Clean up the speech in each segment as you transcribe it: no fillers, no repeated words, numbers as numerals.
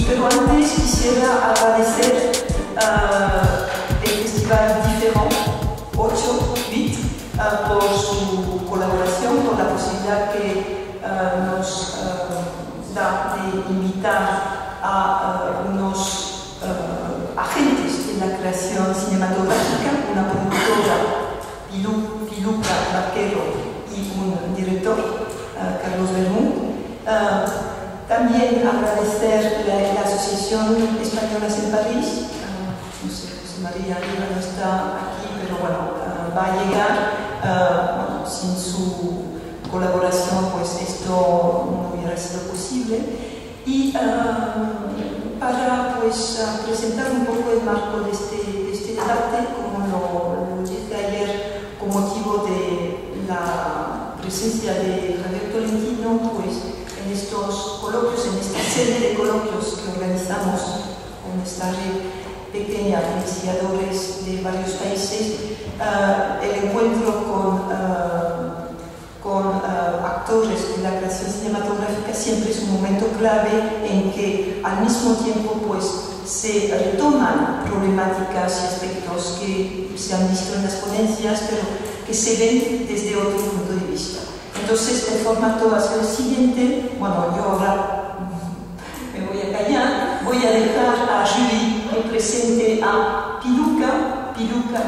pero antes quisiera agradecer el Festival Diferent 8-8 por su colaboración, por la posibilidad que nos da de invitar a unos agentes de la creación cinematográfica, una productora, Piluca Vaquero, y un director, Carlos Bermú. También agradecer la Asociación Españolas en París. No sé, José María Arriba no está aquí, pero bueno, va a llegar. Bueno, sin su colaboración, pues esto no hubiera sido posible. Y para pues, presentar un poco el marco de este debate, como lo dije ayer, con motivo de la presencia de Javier Tolentino, pues en estos coloquios, en esta serie de coloquios que organizamos con esta red pequeña de investigadores de varios países, el encuentro con actores de la creación cinematográfica siempre es un momento clave en que al mismo tiempo pues, se retoman problemáticas y aspectos que se han visto en las ponencias, pero que se ven desde otro punto de vista. Entonces el formato va a ser el siguiente. Bueno, yo ahora me voy a callar, voy a dejar a Julie que presente a Piluca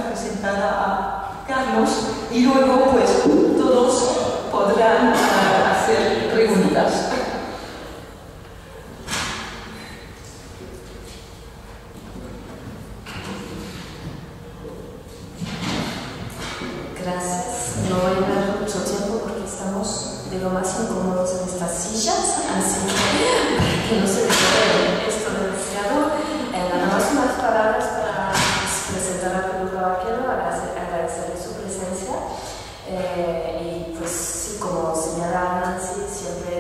presentará a Carlos y luego pues todos podrán hacer preguntas. Gracias. No voy a dar mucho tiempo porque estamos de lo más incómodos en estas sillas, así que no se desesperen esto demasiado. Nada más unas palabras para presentar a Piluca Vaquero, agradecerle su presencia. Y pues sí, como señala Nancy, siempre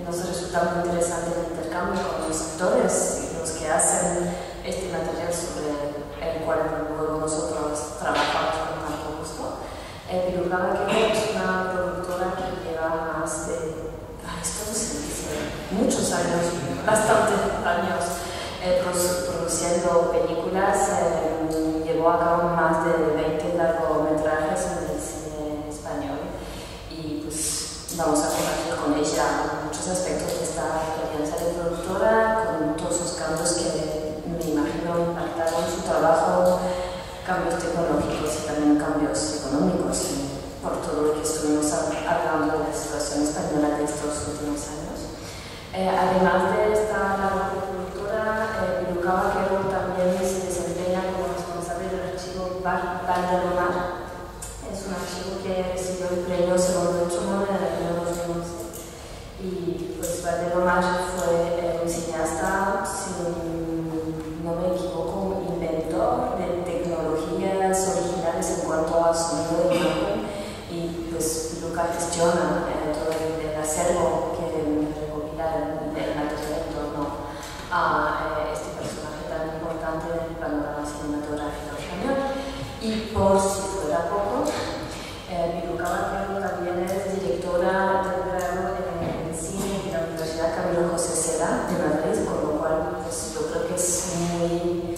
nos resulta muy interesante el intercambio con los actores y los que hacen este material sobre el cual luego nosotros trabajamos con tanto gusto. Piluca Vaquero es una productora que lleva más de, esto se dice, muchos años, bastantes años produciendo películas. Llevó a cabo más de 20 largometrajes en el cine español y pues vamos a compartir con ella muchos aspectos de esta experiencia de productora, con todos los cambios que me imagino impactaron su trabajo, cambios tecnológicos y también cambios económicos, por todo lo que estuvimos hablando de la situación española de estos últimos años. Además de esta labor de productora, Piluca Vaquero también se desempeña como responsable del archivo Val de Lomar. Es un archivo que recibió el premio Segundo Schumann en el año 2011. Y pues Val de Lomar fue un cineasta, si no me equivoco, un inventor de tecnologías originales en cuanto a sonido de imagen. Y pues Piluca gestiona todo el acervo que recopila el material en torno a este personaje tan importante en el panorama cinematográfico español. Y por si fuera poco, Piluca Vaquero también es directora del grado en cine de la Universidad Camilo José Cela de Madrid, con lo cual pues, yo creo que es muy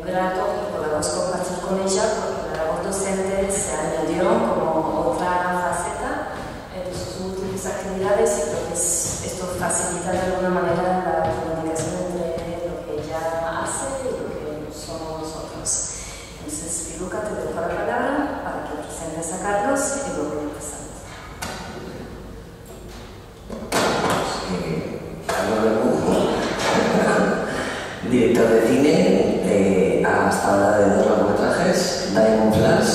grato que podamos compartir con ella, porque la labor docente se añadió como otra faceta de sus múltiples actividades y creo que esto facilita de alguna manera la comunicación entre lo que ella hace y lo que somos nosotros. Entonces, Piluca, te dejo la palabra para que presentes a Carlos y luego empezamos. Carlos Bermú, director de cine, hasta ahora de 2 largometrajes, Diamond Flash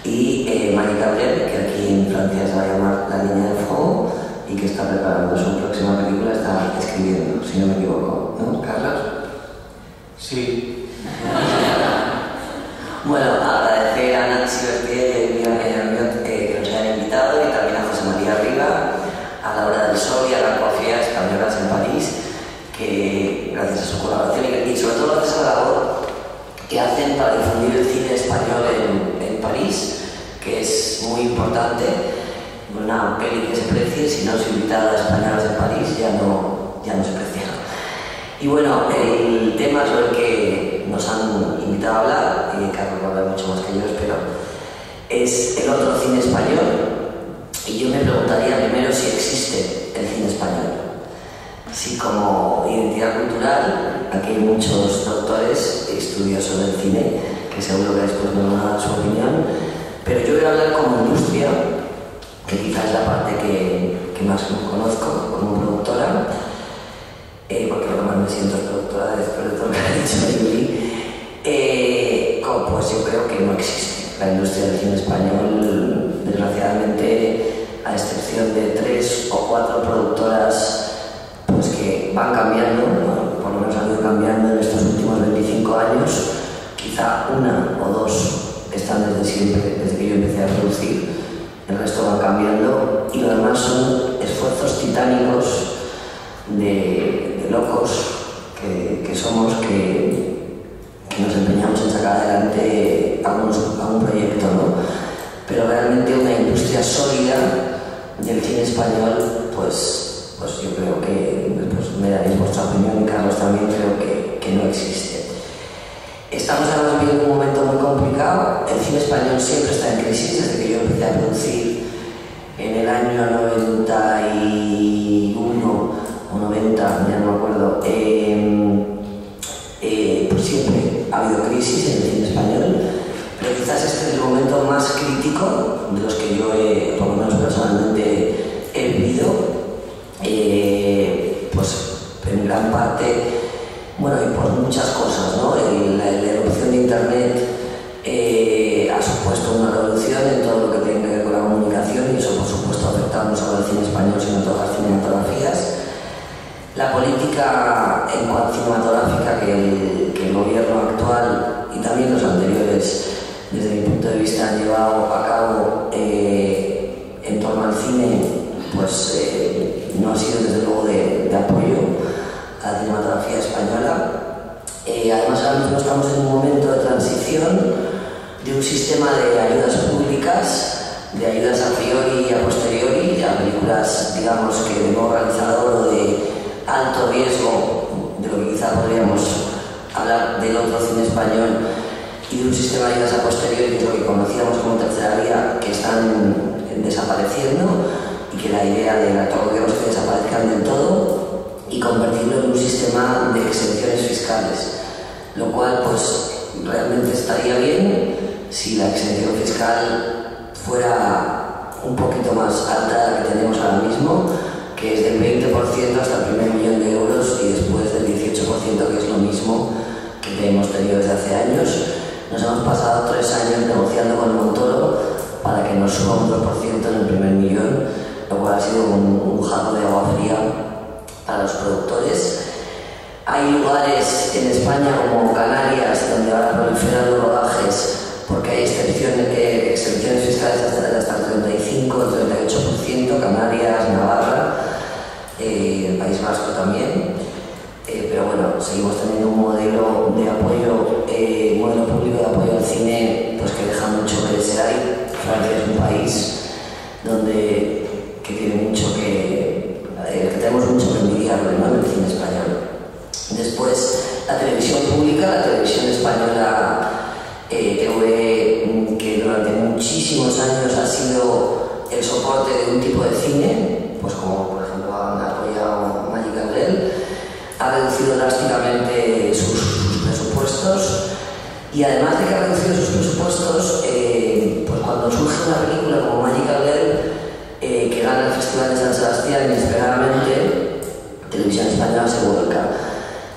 y Marie Gabriel, que aquí en Francia se va a llamar La Niña del Fuego y que está preparando su próxima película, está escribiendo, si no me equivoco, ¿no, Carlos? Sí. Bueno, agradecer a Nancy Bertier y a que nos hayan invitado y también a José María Arriba, a Laura del Sol y a la Coafía Españolas en París, que gracias a su colaboración y sobre todo gracias a la labor que hacen para difundir el cine español en París, que es muy importante. Una peli que se precie, si no se invita a las españolas de París, ya no se precia. Y bueno, el tema sobre el que nos han invitado a hablar, y Carlos va a hablar mucho más que yo, espero, es el otro cine español. Y yo me preguntaría primero si existe el cine español. Si como identidad cultural, aquí hay muchos doctores y estudiosos del cine, que seguro que después me van a dar su opinión, pero yo voy a hablar como industria, que quizás es la parte que más conozco como productora, porque lo que más me siento es productora después de todo lo que ha dicho Yuri, pues yo creo que no existe la industria del cine español, desgraciadamente, a excepción de 3 o 4 productoras pues que van cambiando, ¿no? Por lo menos han ido cambiando en estos últimos 25 años, quizá 1 o 2 están desde siempre, desde que yo empecé a producir, el resto van cambiando y lo demás son esfuerzos titánicos de locos que somos, que nos empeñamos en sacar adelante algún proyecto, ¿no? Pero realmente una industria sólida del cine español, pues yo creo que después me daréis vuestra opinión, y Carlos también, creo que no existe. Estamos ahora viviendo un momento muy complicado. El cine español siempre está en crisis desde que yo empecé a producir en el año 91 o 90, ya no me acuerdo. Pues siempre ha habido crisis en el cine español, pero quizás este es el momento más crítico de los que yo, por lo menos personalmente, he vivido. Pues en gran parte, bueno, y por muchas cosas, ¿no? La erupción de Internet ha supuesto una revolución en todo lo que tiene que ver con la comunicación, y eso, por supuesto, afecta no solo al cine español, sino a todas las cinematografías. La política cinematográfica que el gobierno actual y también los anteriores, desde mi punto de vista, han llevado a cabo en torno al cine, pues no ha sido desde luego de apoyo a la cinematografía española. Además, ahora mismo estamos en un momento de transición de un sistema de ayudas públicas, de ayudas a priori y a posteriori, a películas, digamos, que de nuevo realizador o de alto riesgo, de lo que quizá podríamos hablar del otro cine español, y de un sistema de ayudas a posteriori, que es lo que conocíamos como tercera vía, que están desapareciendo, y que la idea de todo gobierno es que desaparezcan del todo y convertirlo en un sistema de exenciones fiscales, lo cual pues realmente estaría bien si la exención fiscal fuera un poquito más alta de la que tenemos ahora mismo, que es del 20% hasta el primer millón de euros, y después del 18%, que es lo mismo que hemos tenido desde hace años. Nos hemos pasado 3 años negociando con Montoro para que nos suba un 2% en el primer millón, lo cual ha sido un jato de agua fría para los productores. Hay lugares en España como Canarias donde ahora proliferan los rodajes porque hay exenciones fiscales hasta el 35 o el 38%, Canarias, Navarra, el País Vasco también. Pero bueno, seguimos teniendo un modelo de apoyo, modelo público de apoyo al cine, pues que deja mucho que desear. Francia es un país que tiene mucho que tenemos mucho que envidiarle, ¿no?, en el cine español. Después, la televisión pública, la televisión española, TV, que durante muchísimos años ha sido el soporte de un tipo de cine, pues como por ejemplo han apoyado Magic Angel, ha reducido drásticamente sus presupuestos, y además de que ha reducido sus presupuestos, pues cuando surge una película como Magic Angel, que gana el Festival de San Sebastián, inesperadamente Televisión Española se vuelca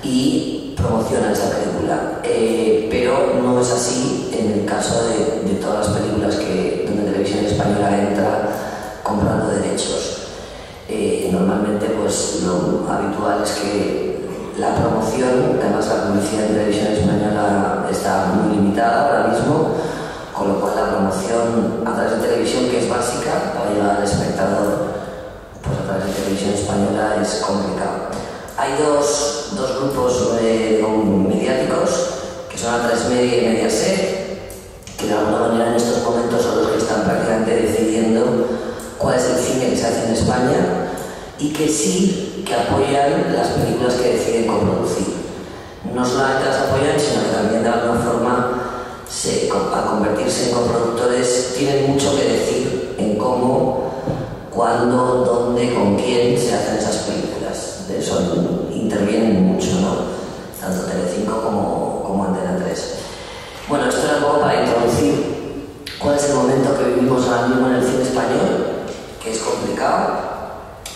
y promociona esa película, pero no es así en el caso de todas las películas donde Televisión Española entra comprando derechos. Normalmente pues lo habitual es que la promoción, además la publicidad de Televisión Española está muy limitada ahora mismo, con lo cual la promoción a través de televisión, que es básica para llevar al espectador, pues a través de Televisión Española es complicado. Hay dos grupos mediáticos, que son A3 Media y Mediaset, que de alguna manera en estos momentos son los que están prácticamente decidiendo cuál es el cine que se hace en España, y que sí que apoyan las películas que deciden coproducir. No solamente las apoyan, sino que también de alguna forma, al convertirse en coproductores, tienen mucho que decir en cómo, cuándo, dónde, con quién se hacen esas películas. De eso intervienen mucho, ¿no? Tanto Telecinco como Antena 3. Bueno, esto era algo para introducir cuál es el momento que vivimos ahora mismo en el cine español, que es complicado,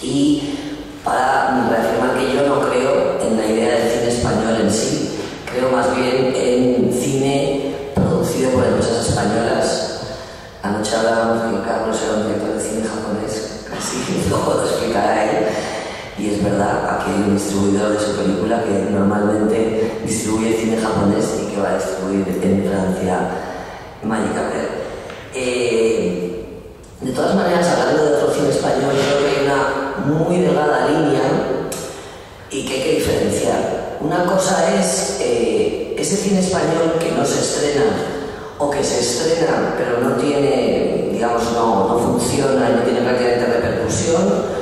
y para reafirmar que yo no creo en la idea del cine español en sí, creo más bien en cine producido por empresas españolas. Anoche hablábamos que Carlos era un director de cine japonés, así luego lo explicará él, y es verdad, aquí hay un distribuidor de su película que normalmente distribuye cine japonés y que va a distribuir en Francia Magic Carpet. De todas maneras, hablando de otro cine español, creo que hay una muy delgada línea y que hay que diferenciar. Una cosa es ese cine español que no se estrena o que se estrena pero no tiene, digamos, no funciona y no tiene prácticamente repercusión,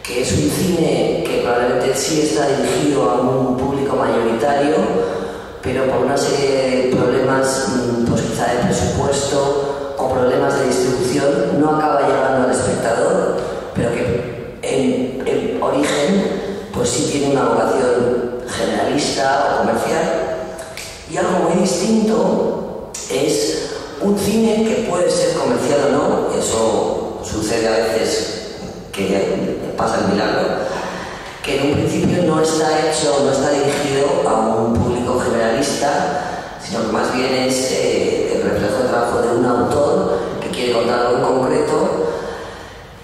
que es un cine que probablemente sí está dirigido a un público mayoritario, pero por una serie de problemas, pues quizá de presupuesto o problemas de distribución, no acaba llegando al espectador, pero que en origen pues sí tiene una vocación generalista o comercial. Y algo muy distinto es un cine que puede ser comercial o no, eso sucede a veces que pasa el milagro, que en un principio no está hecho, no está dirigido a un público generalista, sino que más bien es el reflejo de trabajo de un autor que quiere contar algo en concreto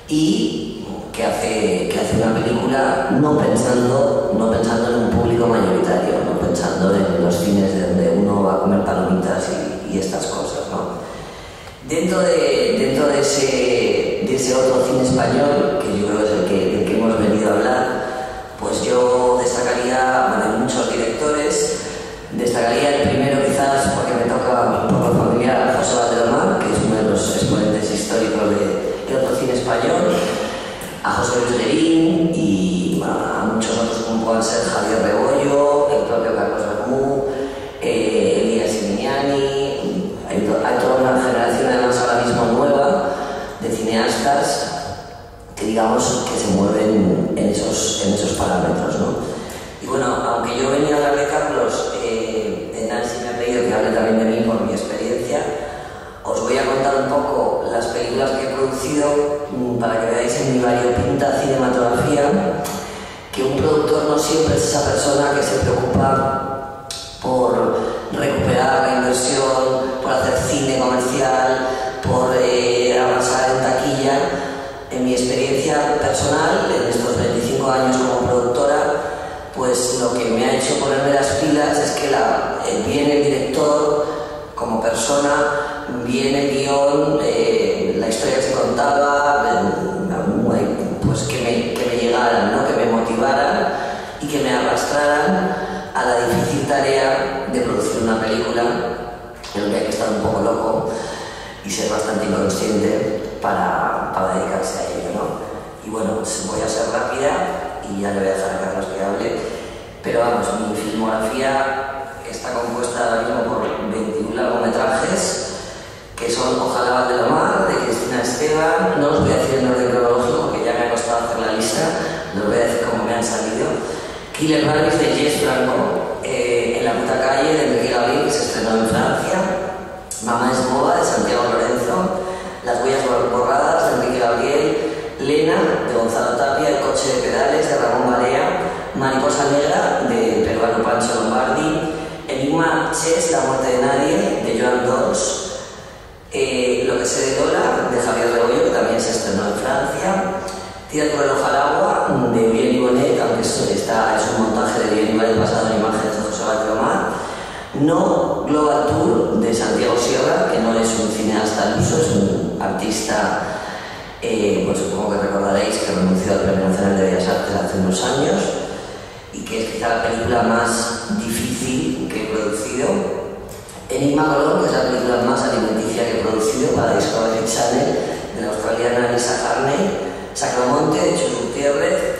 y que hace una película no pensando en un público mayoritario, no pensando en los cines donde uno va a comer palomitas y estas cosas, ¿no? Dentro de ese otro cine español, que yo creo que es el que hemos venido a hablar, pues yo destacaría, bueno, hay muchos directores. Destacaría el primero quizás porque me toca por lo familiar a José Valdelomar, que es uno de los exponentes históricos del otro cine español, a José Luis Lerín y a muchos otros como puedan ser Javier Rebollo, el propio Carlos Bermú, Elías Simignani. Hay toda una generación además ahora mismo nueva de cineastas que digamos que se mueven en esos parámetros, ¿no? Y bueno, aunque yo venía a hablar de Carlos, Nancy me ha pedido que hable también de mí por mi experiencia, os voy a contar un poco las películas que he producido para que veáis en mi variopinta cinematografía que un productor no siempre es esa persona que se preocupa por recuperar la inversión, por hacer cine comercial, por avanzar en taquilla. En mi experiencia personal, en estos 25 años como productora, pues lo que me ha hecho ponerme las pilas es que bien el director como persona, bien el guión, la historia que se contaba, pues que me llegaran, ¿no? Que me motivaran y que me arrastraran a la difícil tarea de producir una película en la que hay que estar un poco loco y ser bastante inconsciente para dedicarse a ello, ¿no? Y bueno, pues voy a ser rápida y ya le voy a dejar a Carlos que hable, pero vamos, mi filmografía está compuesta ahora mismo por 21 largometrajes que son Ojalá Valdelomar, de Cristina Esteban. No os voy a decir en orden cronológico porque ya me ha costado hacer la lista, os voy a decir cómo me han salido. Killer Babies de Jess Franco, En la puta calle de Enrique Gabriel, que se estrenó en Francia. Mamá es boba de Santiago Lorenzo, Las huellas borradas de Enrique Gabriel, Lena de Gonzalo Tapia, El coche de pedales de Ramón Barea, Mariposa negra de peruano Pancho Lombardi, Enigma Chess, La muerte de nadie de Joan Dors, Lo que sé de Lola de Javier Rebollo, que también se estrenó en Francia, Tira tu reloj al agua de Bien y Bonet, aunque es un montaje de Bien y Bonet basado en imágenes de José Valdelomar. No Global Tour de Santiago Sierra, que no es un cineasta al uso, es un artista, pues supongo que recordaréis que renunció al Premio Nacional de Bellas Artes hace unos años y que es quizá la película más difícil que he producido. Enigma Colón, que es la película más alimenticia que he producido para Discovery Channel, de la australiana Lisa Harney. Sacromonte de Chus Gutiérrez,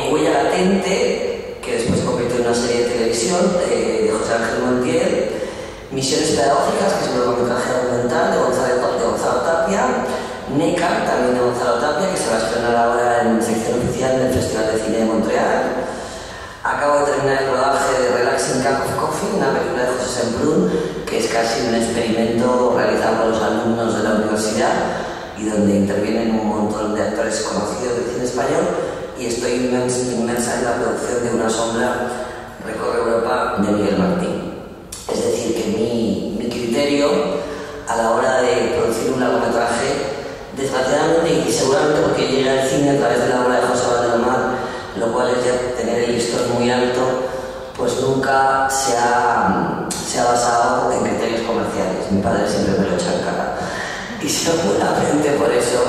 Huella Latente, que después se convirtió en una serie de televisión de José Ángel Montiel, Misiones Pedagógicas, que es un largometraje documental de Gonzalo Tapia, NECA, también de Gonzalo Tapia, que se va a estrenar ahora en sección oficial del Festival de Cine de Montreal. Acabo de terminar el rodaje de Relaxing Cup of Coffee, una película de José Semprún, que es casi un experimento realizado por los alumnos de la universidad y donde intervienen un montón de actores conocidos del cine español, y estoy inmersa en la producción de Una sombra recorre Europa de Miguel Martín. Es decir, que mi criterio a la hora de producir un largometraje, desgraciadamente y seguramente porque llega al cine a través de la obra de José Valdelomar, lo cual es ya tener el listón muy alto, pues nunca se ha basado en criterios comerciales. Mi padre siempre me lo echa en cara. Y seguramente por eso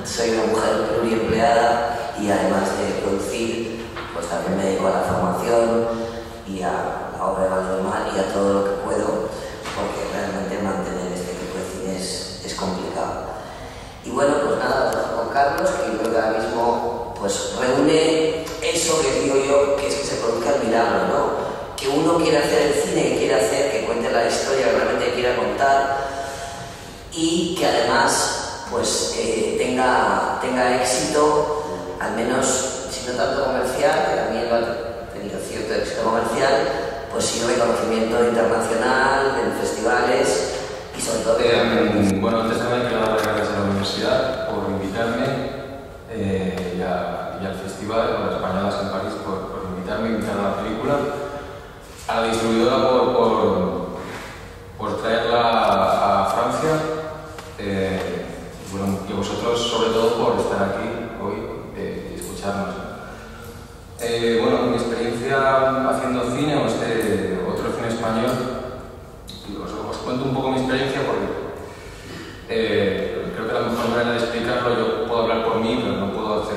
soy una mujer pluriempleada y además de producir, pues también me dedico a la formación y a la obra de Valdelomar y a todo lo que puedo, porque realmente mantener este tipo de cine es complicado. Y bueno, pues nada, os dejo con Carlos, que creo que ahora mismo pues reúne eso que digo yo, que es que se produzca el milagro, ¿no? Que uno quiere hacer el cine que quiere hacer, que cuente la historia que realmente quiera contar y que además pues tenga éxito, al menos si no tanto comercial, que también lo ha tenido cierto éxito comercial, pues sí reconocimiento internacional, en festivales y sobre todo... Bueno, antes de nada quiero dar las gracias a la universidad por invitarme y al festival, a las Españolas en París por invitarme a la película, a la distribuidora por traerla a Francia, bueno, y a vosotros sobre todo por estar aquí hoy y escucharnos. Bueno, mi experiencia haciendo cine o otro cine español, os cuento un poco mi experiencia porque creo que la mejor manera de explicarlo, yo puedo hablar por mí, pero no puedo hacer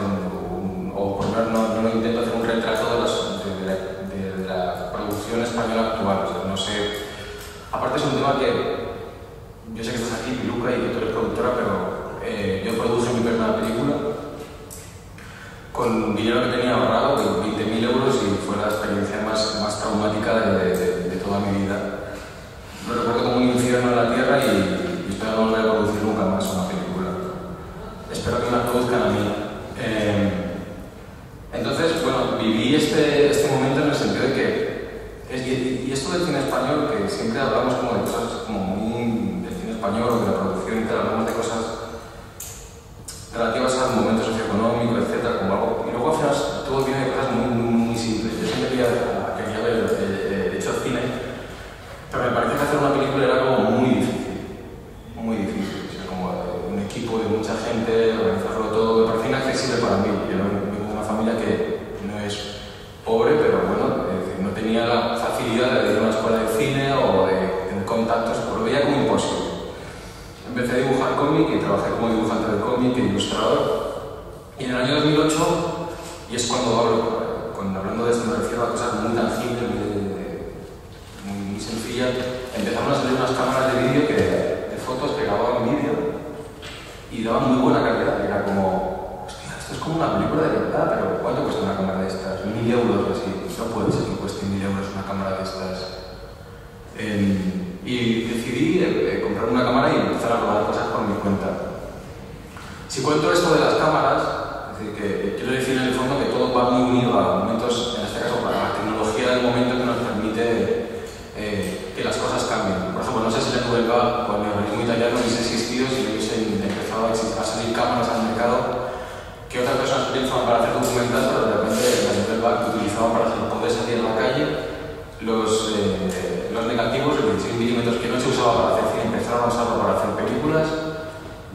o por lo menos no intento hacer un retrato de la producción española actual. O sea, no sé, aparte es un tema que yo sé que estás aquí, Piluca, y que tú eres productora, pero yo produje mi primera película con dinero que tenía ahorrado, 20.000 euros, y fue la experiencia más traumática de toda mi vida. Lo recuerdo como un infierno en la tierra y espero no volver a producir nunca más una película. Espero que me la produzcan a mí. Entonces, bueno, viví este momento en el sentido de que, y esto del cine español, que siempre hablamos como de cosas como muy del cine español o de la producción y tal, hablamos de cosas relativas al momento socioeconómico, etcétera, como algo, y luego al final todo viene de cosas muy simples. Yo siempre quería haber hecho cine, pero me parece que hacer una película era como muy difícil, o sea, como un equipo de mucha gente, organizarlo todo, me parecía inaccesible para mí. Yo vengo de una familia que no es pobre, pero bueno, no tenía la facilidad de ir a una escuela de cine o de tener contactos, pues lo veía como imposible. Empecé a dibujar cómic y trabajé como dibujante de cómic e ilustrador. Y en el año 2008, y es hablando de esto me refiero a cosas muy tangibles, muy sencillas, empezaron a salir unas cámaras de vídeo de fotos que grababan vídeo y daban muy buena calidad. Era como, hostia, esto es como una película de verdad, pero ¿cuánto cuesta una cámara de estas? 1.000 euros o así. No puede ser que cueste 1.000 euros una cámara de estas. Y decidí comprar una cámara y empezar a rodar cosas por mi cuenta. Si cuento esto de las cámaras, es decir, que quiero decir en el fondo que todo va muy unido a momentos, en este caso a la tecnología del momento que nos permite que las cosas cambien. Por ejemplo, no sé si la Nouvelle Vague o el neorrealismo italiano hubiese existido si no hubiesen empezado a salir cámaras al mercado que otras personas utilizaban para hacer documentales, pero de repente la Nouvelle Vague que utilizaban para poder salir a la calle. Los negativos, el 16 milímetros que no se usaba para hacer cine, empezaron a usarlo para hacer películas.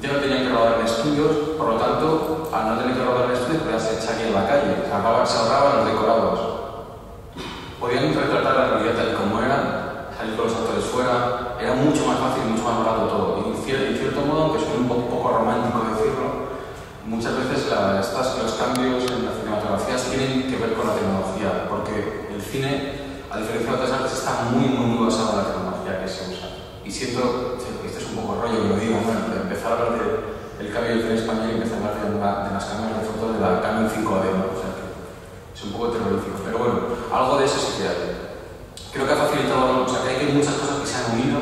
Ya no tenían que rodar en estudios, por lo tanto, al no tener que rodar en estudios, podían salir en la calle, se ahorraban los decorados. Podían retratar la realidad tal y como era, salir con los actores fuera, era mucho más fácil y mucho más barato todo. Y en cierto modo, aunque suene un poco romántico decirlo, muchas veces los cambios en la cinematografía tienen que ver con la tecnología, porque el cine, a diferencia de otras artes, está muy basado en la tecnología que se usa. Y siento, este es un poco rollo que lo digo, ¿no? Empezar a hablar del cambio del cine español y empezar a hablar de las cámaras de fotos de la Canon 5D, ¿no? O sea, es un poco terrorífico, pero bueno, algo de eso sí que hay. Creo que ha facilitado, o sea, que hay muchas cosas que se han unido.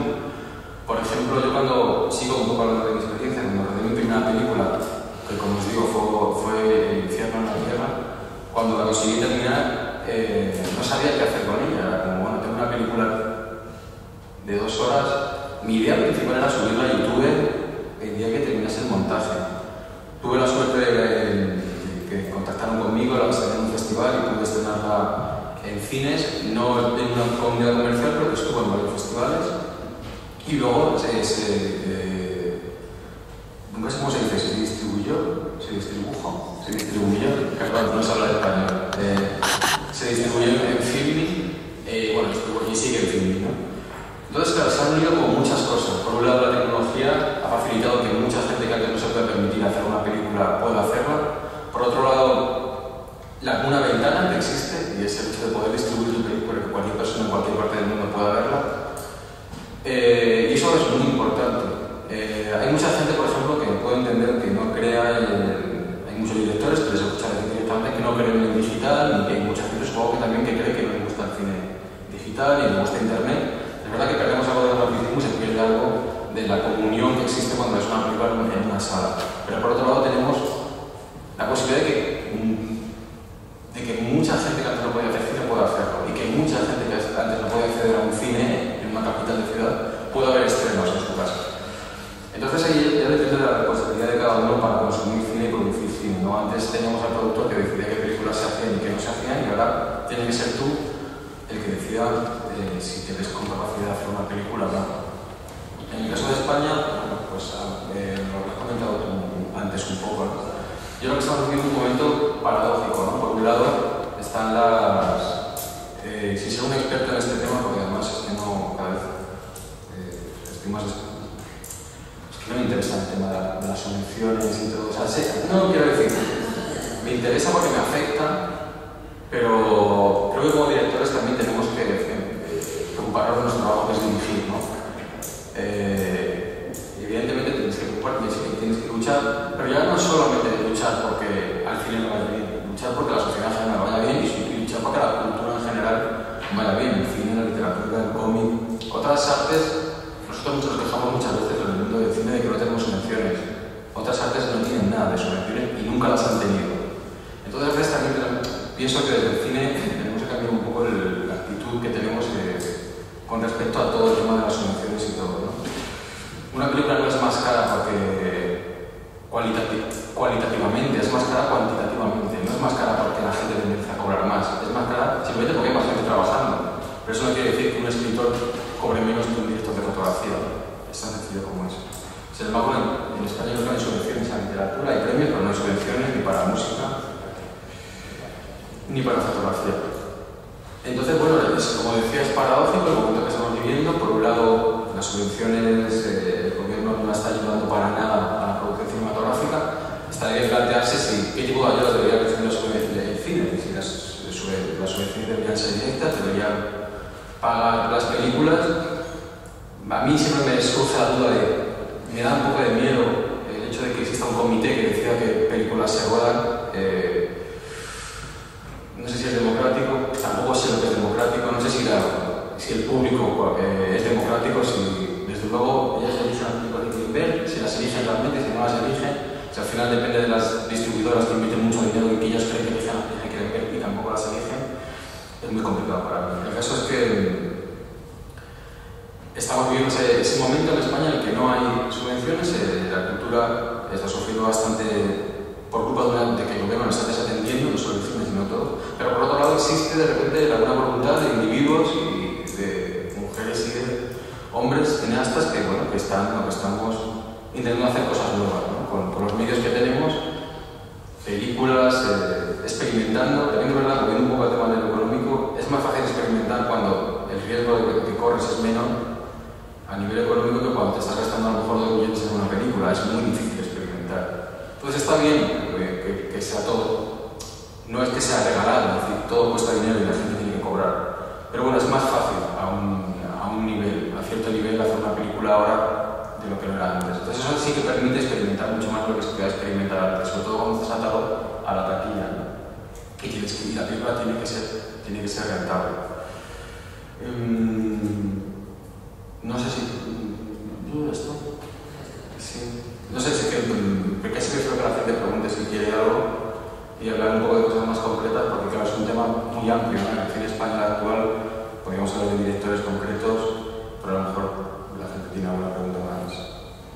Por ejemplo, yo cuando sigo un poco hablando de mi experiencia, cuando rodé mi primera película, que como os digo fue El infierno en la tierra, cuando la conseguí terminar, no sabía qué hacer con ella. Era como, bueno, tengo una película de 2 horas, mi idea principal era subirla a YouTube el día que terminase el montaje. Tuve la suerte de que contactaron conmigo, la presenté en un festival y pude estrenarla en cines, no en una comunidad comercial, pero que estuvo en varios festivales. Y luego ¿cómo se dice? ¿Se distribuyó? ¿Se distribujó? ¿Se distribuyó? Claro, no se habla de español. Se distribuyó en Filmin, bueno, y sigue en Filmin, ¿no? Entonces, claro, se han unido como muchas cosas. Por un lado, la tecnología ha facilitado que mucha gente que antes no se puede permitir hacer una película pueda hacerla. Por otro lado, una ventana que existe, y es el hecho de poder distribuir tu película, que cualquier persona en cualquier parte del mundo pueda verla. Y eso es muy importante. Hay mucha gente, por ejemplo, que puede entender que no crea hay muchos directores que les escuchan decir directamente que no creen en el digital, y que hay mucha gente, supongo que también que cree que no les gusta el cine digital y le gusta internet. Es verdad que perdemos algo de romanticismo y se pierde algo de la comunión que existe cuando es una película en una sala. Pero por otro lado tenemos la posibilidad de que mucha gente que antes no podía hacer cine pueda hacerlo, y que mucha gente que antes no podía acceder a un cine en una capital de ciudad pueda ver estrenos en su casa. Entonces ahí ya depende de la responsabilidad de cada uno para consumir cine y producir cine, ¿no? Antes teníamos al productor que decidía qué películas se hacían y qué no se hacían, y ahora tiene que ser tú el que decida si te ves con capacidad de hacer una película o no. En el caso de España, bueno, pues lo has comentado tú antes un poco, ¿no? Yo creo que estamos viviendo un momento paradójico, ¿no? Por un lado están sin ser un experto en este tema, porque además es que no, cada vez estoy más... Es que no me interesa el tema de las subvenciones y todo, o sea, no quiero decir, me interesa porque me afecta, pero creo que como directores también tenemos que preocuparnos de nuestro trabajo, que es dirigir, ¿no? Evidentemente tienes que preocuparte, tienes que luchar, pero ya no es solamente luchar porque al cine no vaya bien, luchar porque la sociedad en general vaya bien y luchar porque la cultura en general vaya bien, el cine, la literatura, el cómic, otras artes. Nosotros nos quejamos muchas veces en el mundo del cine de que no tenemos subvenciones. Otras artes no tienen nada de subvenciones y nunca las han tenido. Entonces, a veces también pienso que desde el cine tenemos que cambiar un poco la actitud que tenemos con respecto a todo el tema de las subvenciones y todo, ¿no? Una película no es más cara porque cualitativamente, es más cara cuantitativamente. No es más cara porque la gente empieza a cobrar más, es más cara simplemente porque hay más gente trabajando. Pero eso no quiere decir que un escritor cobre menos que un director de fotografía. Es tan sencillo como eso. Sin embargo, en España no hay subvenciones a literatura, hay premios, pero no hay subvenciones ni para música ni para fotografía. Entonces, bueno, como decía, es paradójico el momento que estamos viviendo. Por un lado, las subvenciones, el gobierno no está ayudando para nada a la producción cinematográfica. Está bien plantearse qué tipo de ayudas debería recibir el cine, si las subvenciones deberían ser directas, deberían pagar las películas. A mí siempre me surge la duda me da un poco de miedo el hecho de que exista un comité que decida qué películas se ruedan. No sé si es democrático, tampoco sé lo que es democrático, no sé si el público es democrático, si desde luego ellas eligen las películas que quieren ver, si las eligen realmente, si no las eligen, si al final depende de las distribuidoras que inviten mucho dinero y que ellos creen que eligen las películas que quieren ver y tampoco las eligen, es muy complicado para mí. El caso es que estamos viviendo ese momento en España en el que no hay subvenciones, la cultura está sufriendo bastante por culpa de que el gobierno nos está desatendiendo, no solo el cine, sino todo. Pero por otro lado existe de repente la buena voluntad de individuos y de mujeres y de hombres cineastas que, bueno, que estamos intentando hacer cosas nuevas, ¿no? Con los medios que tenemos, películas, experimentando. También es verdad, volviendo un poco al tema del económico, es más fácil experimentar cuando el riesgo que corres es menor a nivel económico que cuando te estás gastando a lo mejor 2 millones en una película. Es muy difícil experimentar. Entonces está bien que sea todo, no es que sea regalado, es decir, todo cuesta dinero y la gente tiene que cobrar. Pero bueno, es más fácil a cierto nivel, hacer una película ahora de lo que no era antes. Entonces eso sí que permite experimentar mucho más de lo que se podía experimentar antes, sobre todo cuando estás atado a la taquilla, ¿no? y la película tiene que ser rentable. No sé si... ¿Esto? Sí. No sé si que casi prefiero que la gente pregunte si quiere algo y hablar un poco de cosas más concretas, porque claro, es un tema muy amplio, ¿no? En el cine español actual podríamos hablar de directores concretos, pero a lo mejor la gente tiene alguna pregunta más.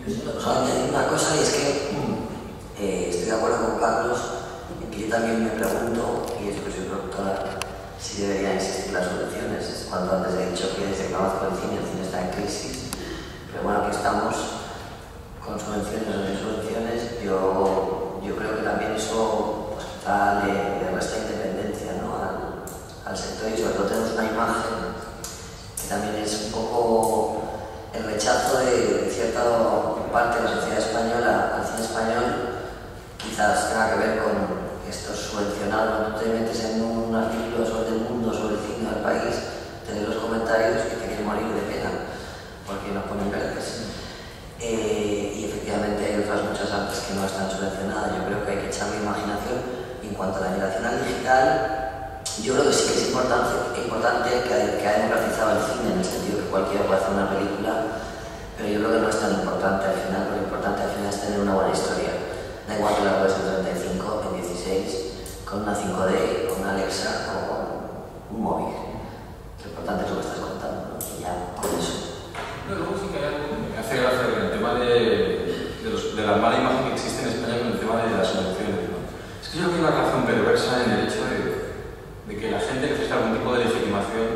Yo solo añadir una cosa, y es que estoy de acuerdo con Carlos, en que yo también me pregunto, y es que soy productora, si deberían existir las soluciones. Cuanto antes he dicho que desde que conozco el cine está en crisis, pero bueno, aquí estamos con subvenciones o sin subvenciones. Yo creo que también eso pues, quizá le resta independencia, ¿no? al sector, y sobre todo tenemos una imagen que también es un poco el rechazo de cierta parte de la sociedad española al cine español. Quizás tenga que ver con estos subvencionados. Cuando te metes en un artículo sobre el mundo, sobre el cine del país, te lees los comentarios y te quieren morir de pena porque no ponen verdes. Y efectivamente hay otras muchas artes que no están subvencionadas. Yo creo que hay que echarle imaginación. Y en cuanto a la migración al digital, yo creo que sí que es importante que ha democratizado el cine, en el sentido que cualquiera puede hacer una película, pero yo creo que no es tan importante al final. Lo importante al final es tener una buena historia. Da igual que la puedes en 35, en 16, con una 5D, con una Alexa o con un móvil. Lo importante es lo que estás contando, ¿no? Y ya con eso. No, luego sí que hay algo que me hace gracia en el tema de la mala imagen que existe en España con el tema de las subvenciones, ¿no? Es que yo creo que hay una razón perversa en el hecho de que la gente necesita algún tipo de legitimación,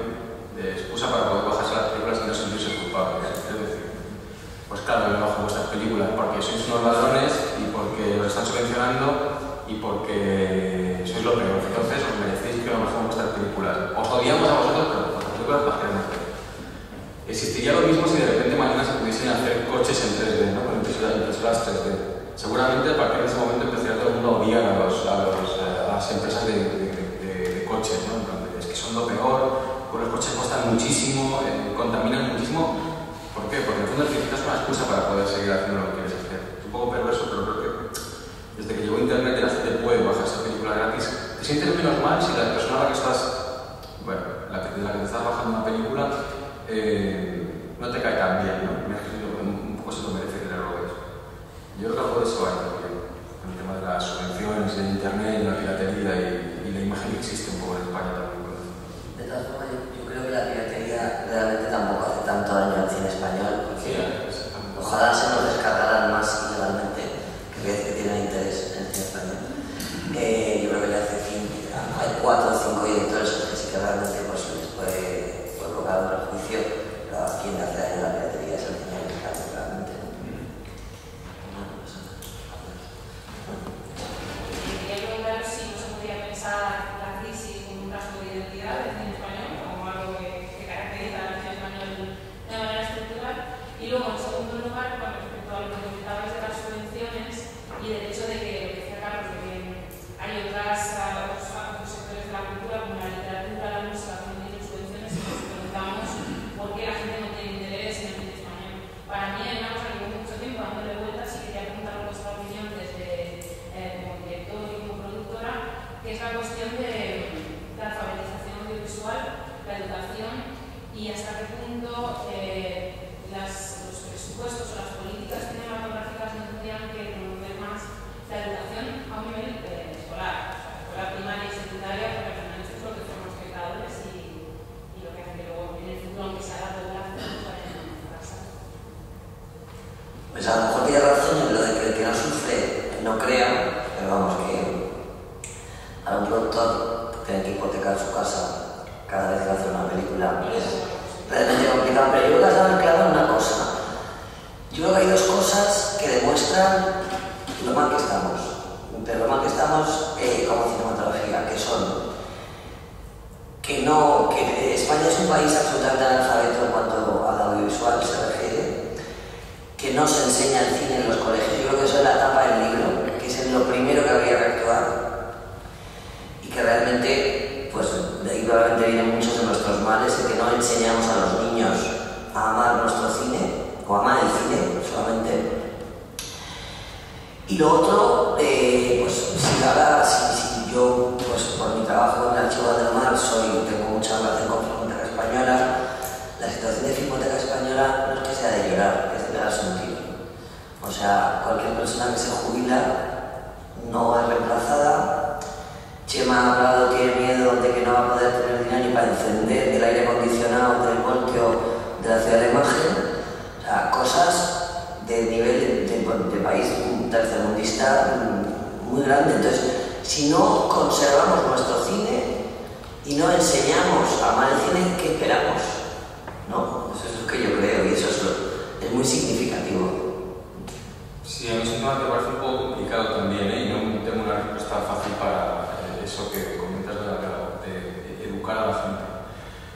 de excusa para poder bajarse las películas y no sentirse culpables. Es decir, pues claro, me bajo vuestras películas porque sois unos ladrones y porque os están subvencionando y porque sois lo peor. Entonces os merecéis que nos bajemos vuestras películas. Os odiamos a vosotros, pero vuestras películas las queremos hacer. Existiría lo mismo si de repente mañana se pudiesen hacer coches en 3D, ¿no? Con impresoras 3D. Seguramente a partir de ese momento empezaría todo el mundo a odiar a las empresas de coches, ¿no? Es que son lo peor, pues los coches cuestan muchísimo, contaminan muchísimo. ¿Por qué? Porque en el fondo necesitas una excusa para poder seguir haciendo lo que quieres hacer. Es un poco perverso, pero creo que desde que llegó internet la gente puede bajar esa película gratis. Te sientes menos mal si la persona a la que estás, bueno, de la que te estás bajando una película no te cae tan bien, ¿no? Un poco se lo merece que le robes. Yo creo que algo de eso hay también, con el tema de las subvenciones, de internet, la piratería y la imagen que existe un poco en España también. De todas formas, yo creo que la piratería realmente tampoco hace tanto daño al cine español. Sí, ojalá se nos descargaran más ilegalmente, que parece que tienen interés en el cine español. Yo creo que le hace fin. Hay 4 o 5 directores que sí que realmente pues, les puede provocar un perjuicio, pero a quien le hace daño la piratería es el cine mexicano, realmente. Quería preguntar si no se podría pensar la crisis como un rasgo de identidad del cine español, como algo que caracteriza al cine español de manera estructural. Y luego, en segundo lugar, con respecto a lo que comentabais de las subvenciones y del hecho de que, lo que decía Carlos, de que hay otros sectores de la cultura, como la literatura, la música, que no tienen subvenciones, y nos preguntamos por qué la gente no tiene interés en el cine español. Para mí hay una cosa que llevo mucho tiempo dándole vueltas y quería preguntar vuestra opinión desde como director y como productora, que es la cuestión de la alfabetización audiovisual, la educación y hasta qué punto los presupuestos o las políticas cinematográficas no tendrían que promover más la educación a un nivel escolar, o sea, escolar primaria y secundaria, porque al final esto es lo que forma espectadores y lo que hace que luego en el futuro, aunque sea la población, pues vayan a mejorarse. Pues a lo mejor tiene razón en lo de que el que no sufre no crea, pero vamos, que a un productor tiene que hipotecar su casa cada vez que hace una película es realmente complicado. Pero yo creo que has dado claro en una cosa. Yo creo que hay 2 cosas que demuestran lo mal que estamos, pero lo mal que estamos como cinematografía, que son que España es un país absolutamente analfabeto en cuanto al audiovisual se refiere, que no se enseña el cine en los colegios. Yo creo que eso es la tapa del libro, que es lo primero que habría que actuar, y que realmente, pues de ahí probablemente vienen muchos de nuestros males, el que no enseñamos a los niños a amar nuestro cine, o a amar el cine solamente. Y lo otro, pues si yo, pues por mi trabajo en el Archivo del Mar, tengo mucha relación con Filmoteca Española. La situación de Filmoteca Española no es que sea de llorar, es de pegarse un tiro. O sea, cualquier persona que se jubila no es reemplazada. Chema ha hablado, tiene miedo de que no va a poder tener dinero ni para encender el aire acondicionado del voltio de la ciudad de imagen. O sea, cosas de nivel de país tercermundista muy grande. Entonces, si no conservamos nuestro cine y no enseñamos a amar el cine, ¿qué esperamos? ¿No? Eso es lo que yo creo y eso es muy significativo. Sí, a mí es un tema que me parece un poco complicado también, y no tengo una respuesta fácil para eso que comentas de educar a la gente.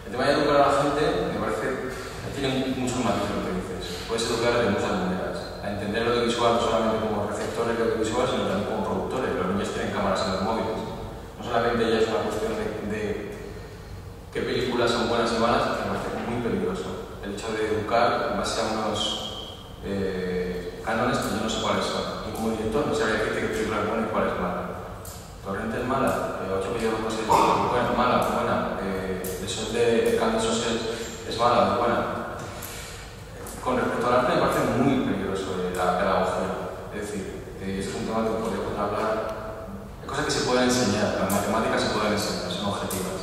El tema de educar a la gente me parece que tiene muchos matices lo que dices. Puedes educar de muchas maneras. A entender lo audiovisual no solamente como receptores de audiovisual, sino también como productores. Los niños tienen cámaras en los móviles. No solamente ya es una cuestión de qué películas son buenas y malas, que me parece muy peligroso. El hecho de educar en base a unos cánones que yo no sé cuáles son. Y como director no sabría decirte qué película es buena y cuál es mala. Torrente es mala, 8 millones de buena, mala, buena. El sol de Candy Social es mala, buena. Con respecto al arte me parece muy peligroso la pedagogía. Es decir, es un tema que podríamos hablar. Hay cosas que se pueden enseñar, las matemáticas se pueden enseñar, son objetivas.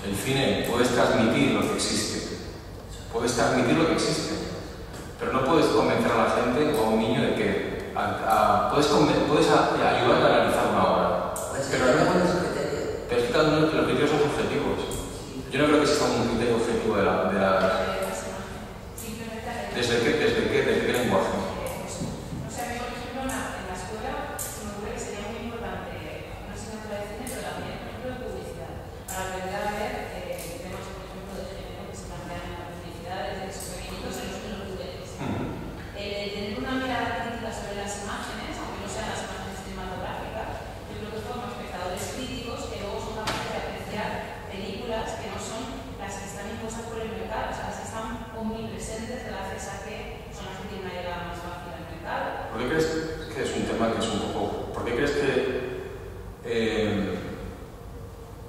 El cine puedes transmitir lo que existe. Puedes transmitir lo que existe. Pero no puedes convencer a la gente o a un niño de que puedes ayudar a analizar una obra. Pero es que cada uno de los criterios son subjetivos. Yo no creo que exista un criterio objetivo de la ¿Desde qué lenguaje? O sea, a mí, por ejemplo, en la escuela se me ocurre que sería muy importante una asignatura de cine, pero también, por ejemplo, de publicidad, para aprender a ver temas, por ejemplo, de género que se plantean en la publicidad, desde que son pequeñitos en los juguetes. Tener una mirada crítica sobre las imágenes, aunque no sean las imágenes cinematográficas, yo creo que forman espectadores críticos que luego son capaces de apreciar películas que no son las que están impuestas por el mercado, o sea, las que están omnipresentes gracias a que son las que tienen una llegada más fácil al mercado. ¿Por qué crees que es un tema que es un poco... ¿Por qué crees que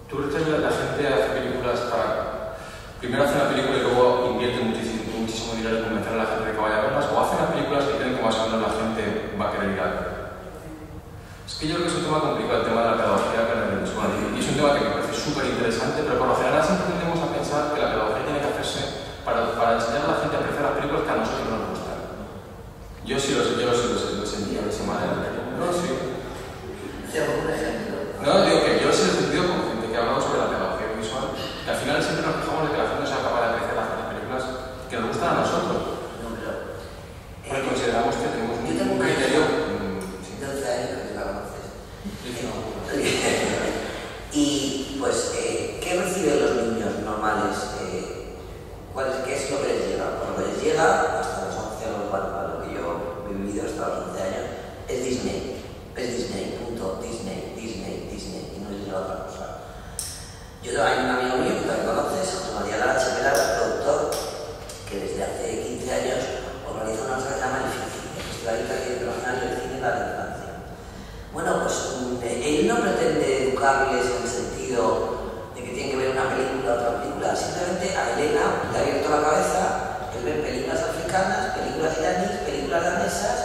tú crees que la gente hace películas para... Primero hace una película y luego invierte muchísimo dinero en convencer a la gente de que vaya a verlas, o hace unas películas que creen que más o menos la gente va a querer ir a ver? Es que yo creo que es un tema complicado el tema de la pedagogía con el audiovisual, y es un tema que me parece súper interesante, pero por lo general siempre tendemos a pensar que la pedagogía tiene que hacerse para enseñar a la gente a apreciar las películas que a nosotros nos gustan. Yo sí lo sentía de esa manera. No, sí. No, digo que yo sí lo he sentido con gente que ha hablado sobre la pedagogía visual, que al final siempre nos fijamos de que la gente sea capaz de apreciar las películas que nos gustan a nosotros. No, pero... Porque consideramos que tenemos yo tengo un criterio... Sí. 12 años que la conoces. Y, pues, ¿qué reciben los niños normales? ¿Qué es lo que les llega? Bueno, lo que les llega hasta los 11 años, para lo que yo he vivido hasta los 11 años, es Disney. Es Disney, punto. Disney. Y no les llega otra cosa. Hay un amigo mío que también conoces, José María Lara Chapela, productor, que desde hace 15 años organiza una cosa que se llama el FICI, el Festival Internacional del Cine para la Infancia. Bueno, pues él no pretende educarles en el sentido de que tienen que ver una película o otra película, simplemente a Elena le ha abierto la cabeza, él ve películas africanas, películas iraníes, películas danesas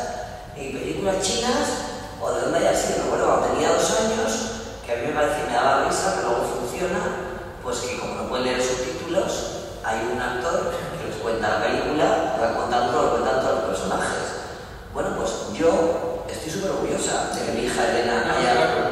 y películas chinas o de donde haya sido. Bueno, cuando tenía 2 años, que a mí me parece que me daba risa, que luego funciona, pues que como no pueden leer subtítulos, hay un actor que les cuenta la película, que va contando todos los personajes. Bueno, pues yo estoy súper orgullosa de que mi hija Elena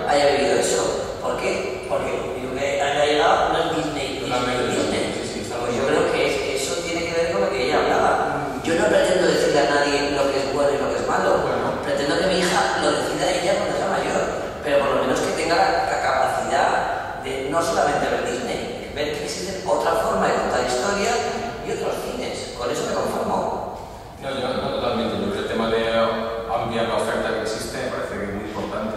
haya vivido eso. ¿Por qué? Porque lo único que haya llegado no es Disney. Pues yo creo que eso tiene que ver con lo que ella hablaba. Yo no pretendo decirle a nadie lo que es bueno y lo que es malo. Pretendo que mi hija lo decida ella cuando sea mayor, pero por lo menos que tenga la capacidad de no solamente ver Disney, ver que existe otra forma de contar historias y otros cines. Con eso me conformo. No, yo no totalmente. Yo creo que el tema de ampliar la oferta que existe me parece que es muy importante.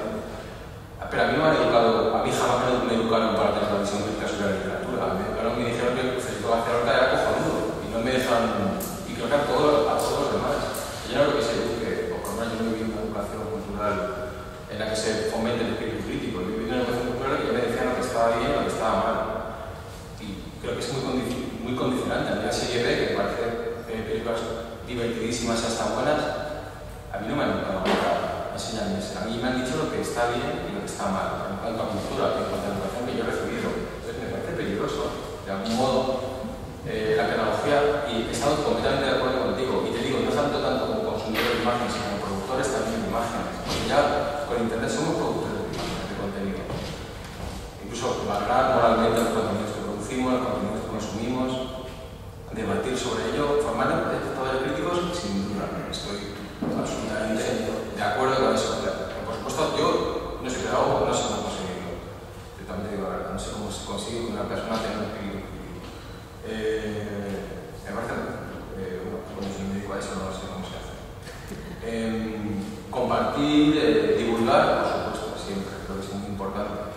Pero a mí no me han educado, a mi hija me educaron para tener la visión crítica sobre la literatura. Me dijeron que el Festival de Barcelona era cojonudo y no me dejan, y creo que a todos los demás. Yo no creo que se eduque, o por lo menos yo no viví una educación cultural en la que se fomente el espíritu crítico. Yo viví una educación cultural y yo me decían que estaba ahí condicionante. A mí la serie B, que me parece películas divertidísimas y hasta buenas, a mí no me han enseñado eso. A mí me han dicho lo que está bien y lo que está mal, en cuanto a cultura, en cuanto a educación que yo he recibido. Entonces me parece peligroso, de algún modo, la tecnología, y he estado completamente de acuerdo contigo. Y te digo, no tanto como consumidor de imágenes, sino como productores también de imágenes. Porque ya con Internet somos productores de imágenes, de contenido. Incluso valorar moralmente los contenidos que producimos, los contenidos que consumimos, debatir sobre ello, formar espectadores críticos, sin duda. Estoy absolutamente de acuerdo con eso. Por supuesto, yo no soy pedagogo, no sé cómo conseguirlo. Yo también te digo la verdad, no sé cómo se consigue que una persona tenga un espíritu crítico. Me parece, bueno, como si me dedico a eso, no sé cómo se hace. Compartir, divulgar, por supuesto, siempre, creo que es muy importante.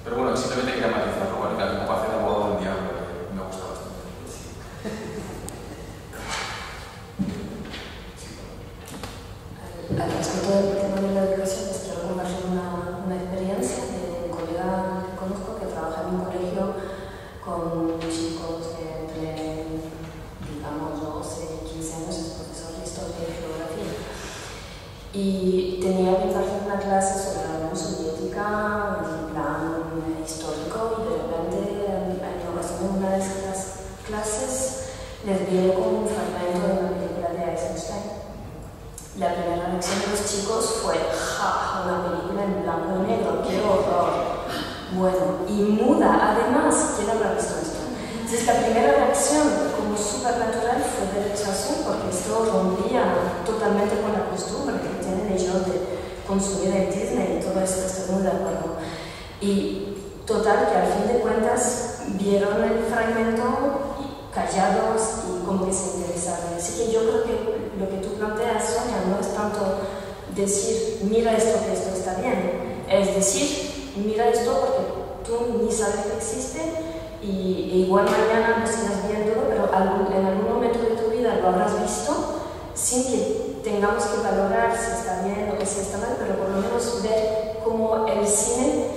Pero bueno, simplemente quería matizarlo, ¿vale? Que como para hacer abogado del diablo, me gusta bastante. Al respecto del tema de la educación, les quiero compartir una experiencia de un colega que conozco que trabaja en un colegio con chicos de entre, digamos, 12 y 15 años, es profesor de historia y geografía. Y tenía que impartir una clase sobre la Unión Soviética en plan histórico, y de repente, en ocasión de una de esas clases, les viene con un fragmento de una película de Eisenstein. La primera reacción de los chicos fue: ¡ja! Una película en blanco y negro, ¡qué horror! Bueno, y muda, además, ¿quién habrá visto esto? Entonces, la primera reacción, como súper natural, fue de rechazo, porque esto rompía totalmente con la costumbre que tienen ellos de consumir el Disney y todo esto, estoy muy de acuerdo. Y total, que al fin de cuentas vieron el fragmento callados y como que se interesaron. Así que yo creo que lo que tú planteas, Sonia, no es tanto decir, mira esto, que esto está bien, es decir, mira esto porque tú ni sabes que existe, y igual mañana no sigas viendo, pero en algún momento de tu vida lo habrás visto sin que tengamos que valorar si está bien o si está mal, pero por lo menos ver cómo el cine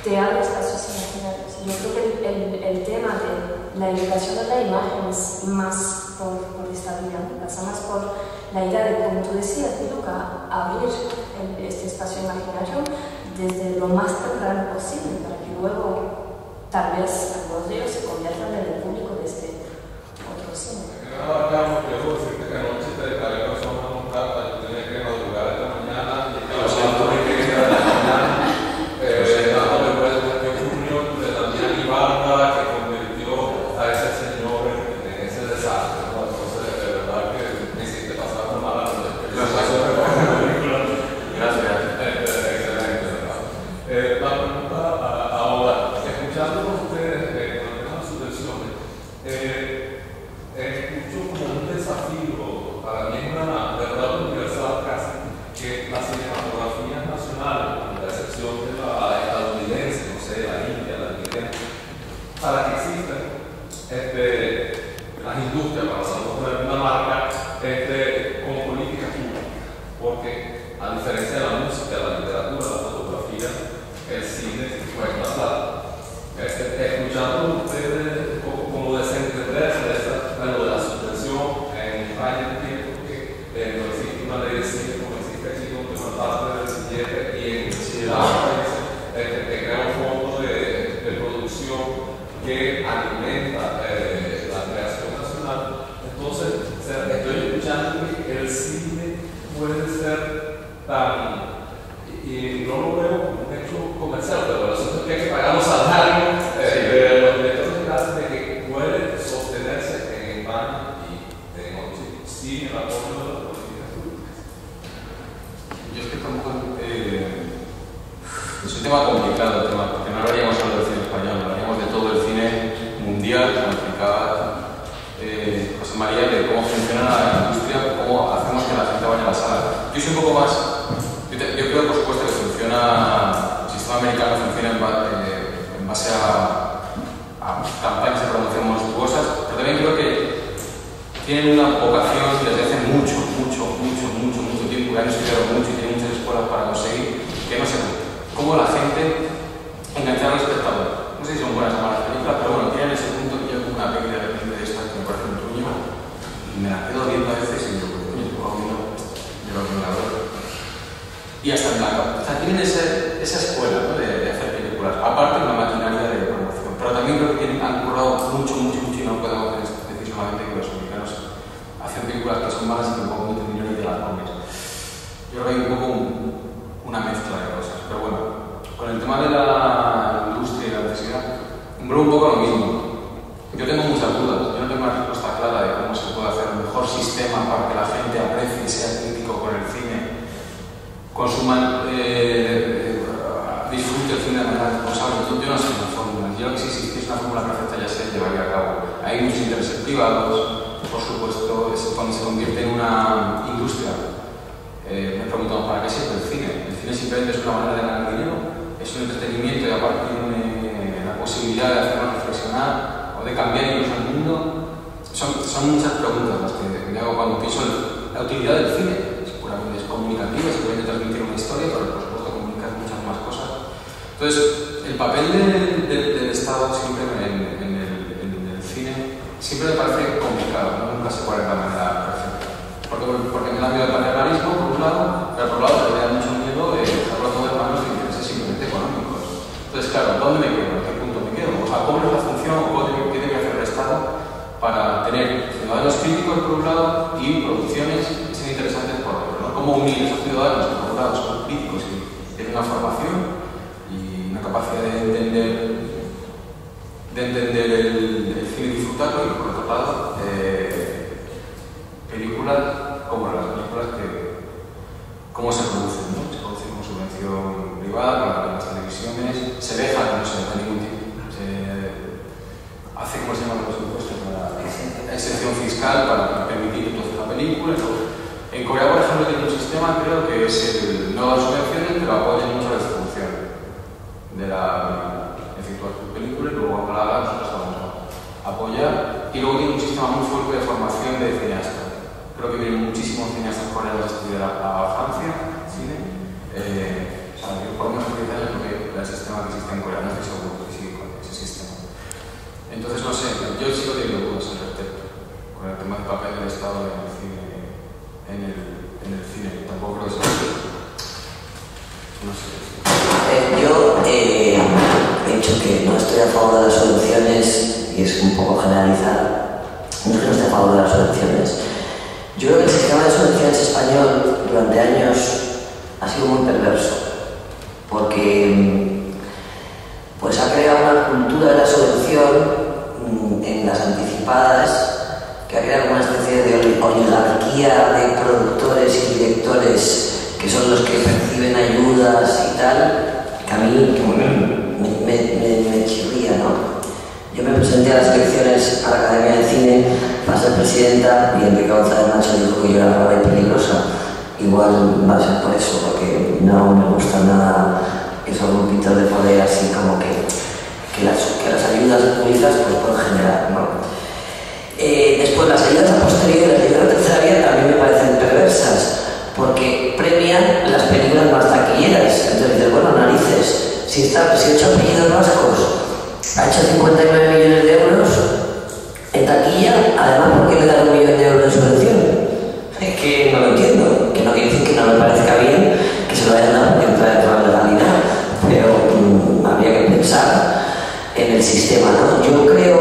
te abre espacios imaginarios. Yo creo que el tema de la educación de la imagen es más por esta vía, pasa más por la idea de, como tú decías, Luca, abrir este espacio imaginario desde lo más temprano posible, para que luego tal vez algunos de ellos se conviertan en el público de este otro cine. Debo decirte que anoche te declaré persona non grata, yo tenía que madrugar esta mañana, y lo siento, me quedé esta mañana, dándole vueltas que ocurrió de Damián Ibarra, que convirtió a ese señor en ese desastre, ¿no? Entonces, de verdad que me hiciste pasar una mala noche. Gracias. Excelente, ¿verdad? La pregunta ahora, escuchando ustedes con el tema de subvenciones, escucho como un desafío, para mí es una verdad universal casi, que las cinematografías nacionales, con la excepción de la estadounidense, no sé, la India, la americana, para que existan las industrias, para poner una marca, con políticas públicas, porque a diferencia de la música, la literatura, la fotografía, el cine cuesta plata. Escuchando ustedes como desentenderse de la subvención en España, entiendo que no existe una ley de cine como existe aquí, donde una parte del billete, y en ciudades países que crea un fondo de producción que alimenta la creación nacional. Entonces, estoy escuchando que el cine puede ser tan, y no lo veo como un hecho comercial, pero el asunto es que hay que pagar los salarios de los directores de clase, de que puede sostenerse en España y en otros sitios, sin el apoyo de las políticas públicas. Yo es que tampoco es un tema complicado, porque no hablaríamos solo del cine español, hablaríamos de todo el cine mundial, como explicaba José María, de cómo funciona la industria, cómo hacemos que la gente vaya a la sala. Yo soy un poco más, yo creo por supuesto que funciona, el sistema americano funciona en base a campañas de promoción monstruosas, pero también creo que tienen una vocación desde hace mucho tiempo, que han estudiado mucho y tienen muchas escuelas para conseguir, que no sé cómo la gente enganchar al espectador. No sé si son buenas o malas películas, pero bueno, tienen ese punto que yo ya está en blanco. O sea, tienen esa escuela, ¿no?, de hacer películas, aparte de una maquinaria de promoción. Pero también creo que han currado mucho, y no puedo decir solamente que los americanos hacen películas que son malas y que tampoco meten dinero y te las comes. Yo creo que hay un poco una mezcla de cosas. Pero bueno, con el tema de la industria y la necesidad, engloba un poco lo mismo. Yo tengo muchas dudas, yo no tengo una respuesta clara de cómo se puede hacer un mejor sistema para que la gente aprecie y sea crítico con el cine, consuma, disfrute el cine de manera responsable. Yo no sé una fórmula. Yo creo que si existiese una fórmula perfecta ya se llevaría a cabo. Hay muchos intereses privados, por supuesto, cuando se convierte en una industria. Me preguntamos, ¿para qué sirve el cine? El cine simplemente es una manera de ganar dinero, es un entretenimiento y aparte tiene la posibilidad de hacernos reflexionar o de cambiar incluso el mundo. Son muchas preguntas las que me hago cuando pienso en la utilidad del cine. Seguramente es comunicativa, se puede transmitir una historia, pero por supuesto comunicar muchas más cosas. Entonces, el papel del Estado siempre en el cine siempre me parece complicado, ¿no? Nunca sé cuál es la manera perfecta. Porque me da miedo el paternalismo, por un lado, pero por otro lado me da mucho miedo dejarlo todo en manos de intereses simplemente económicos. Entonces, claro, ¿dónde me quedo? ¿En qué punto me quedo? O sea, ¿cómo es la función o qué debe hacer el Estado para tener ciudadanos críticos por un lado y producciones que sean interesantes por otro, ¿no? ¿Cómo unir esos ciudadanos que por un lado son críticos y tienen una formación y una capacidad de entender el cine y disfrutarlo, y por otro lado películas como las películas cómo se producen, ¿no? Se producen con subvención privada, con las televisiones, se deja, no se deja ningún tipo, se hace, ¿cómo se llaman los impuestos? La exención fiscal para permitir entonces la película. En Corea, por ejemplo, tiene un sistema, creo que es el no dar subvenciones, pero apoyan mucho la distribución de la efectuar su película y luego cuando la hagan nosotros vamos a apoyar. Y luego tiene un sistema muy fuerte de formación de cineastas. Creo que vienen muchísimos cineastas coreanos a estudiar a Francia, cine. O sea, yo por lo menos 10 años creo que el sistema que existe en Corea, no estoy seguro que sigue con ese sistema. Entonces, no sé, yo sigo teniendo dudas al respecto con el tema del papel del Estado en el cine. Tampoco creo que sea. No sé. Yo he dicho que no estoy a favor de las subvenciones y es un poco generalizar. No es que no esté a favor de las subvenciones. Yo creo que el sistema de subvenciones español durante años ha sido muy perverso porque pues ha creado una cultura de la subvención en las anticipadas que ha creado una especie de oligarquía de productores y directores que son los que perciben ayudas y tal, que a mí me chirría, ¿no? Yo me presenté a las elecciones a la Academia de Cine para ser presidenta y Enrique González Macho dijo que yo era rara y peligrosa. Igual va a ser por eso, porque no me gusta nada esos grupitos de poder así como que las ayudas públicas pues pueden generar, ¿no? Después las ayudas a posteriori, las ayudas a tercera vía también me parecen perversas porque premian las películas más taquilleras. Entonces dices, bueno, narices, si 8 apellidos vascos ha hecho 59 millones de euros en taquilla, además, ¿por qué le dan 1 millón de euros de subvención? Es que no lo entiendo, que no quiere decir que no me parezca bien que se lo hayan dado porque entra dentro de la legalidad, pero habría que pensar en el sistema, ¿no? Yo creo